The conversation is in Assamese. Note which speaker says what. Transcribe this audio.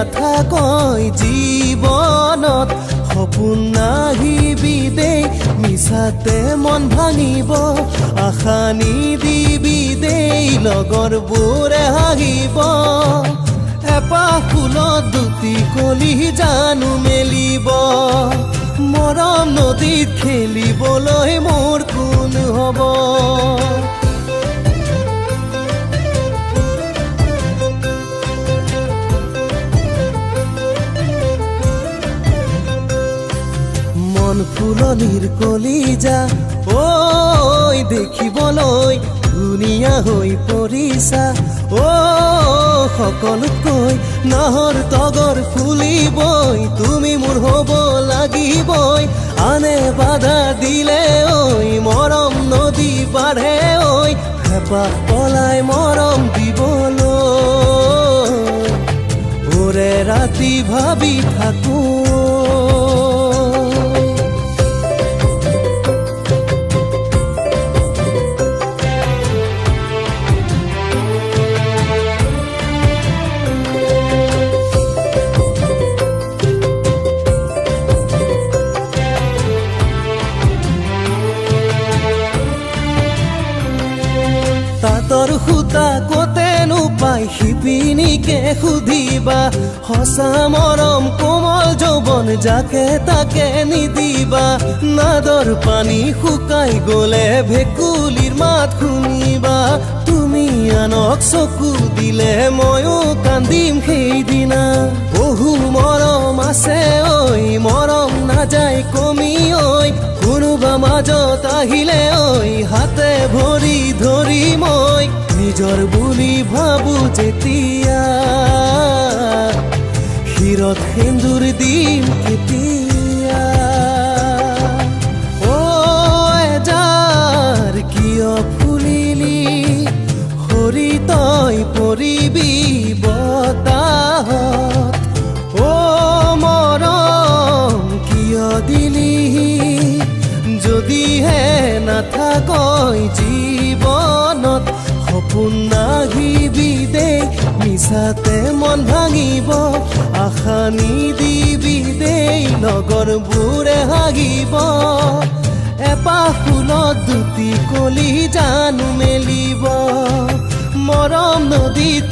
Speaker 1: নাথাকৈ জীৱনত সপোন নাহিবি দেই মিছাতে মন ভাঙিব আশা নিদিবি দেই লগৰবোৰে হাঁহিব এপাহ ফুলত দুটি কলি জানো মেলিব মৰম নদীত খেলিবলৈ মোৰ কোন হ'ব মন ফুলনিৰ কলিজা ঐ দেখিবলৈ ধুনীয়া হৈ পৰিছা ও সকলোতকৈ নাহৰ তগৰ ফুলিবই তুমি মোৰ হ'ব লাগিবই আনে বাধা দিলে ঐ মৰম নদী বাঢ়ে ঐ হেঁপাহ পলাই মৰম দিবলৈ ওৰে ৰাতি ভাবি থাকোঁ তাঁতৰ সূতা কতেনো পাই শিপিনীকে সুধিবা সঁচা মৰম কোমল যৌৱন যাকে তাকে নিদিবা নাদৰ পানী শুকাই গলে ভেকুলীৰ মাত শুনিবা তুমি আনক চকু দিলে ময়ো কান্দিম সেইদিনা বহু মৰম আছে ঐ মৰম নাযায় কমি ঐ কোনোবা মাজত আহিলে ঐ হাতে ভৰি ধৰি মই নিজৰ বুলি ভাবো যেতিয়া শিৰত সেন্দুৰ দিম কেতিয়া ও এজাৰ কিয় ফুলিলি হৰি তই পৰিবি বতাহত ও মৰম কিয় দিলি যদিহে নাথাকৈ জীৱনত সপোন নাহিবি দেই মিছাতে মন ভাঙিব আশা নিদিবি দেই লগৰবোৰে হাঁহিব এপাহ ফুলত দুটি কলি জানো মেলিব মৰম নদীত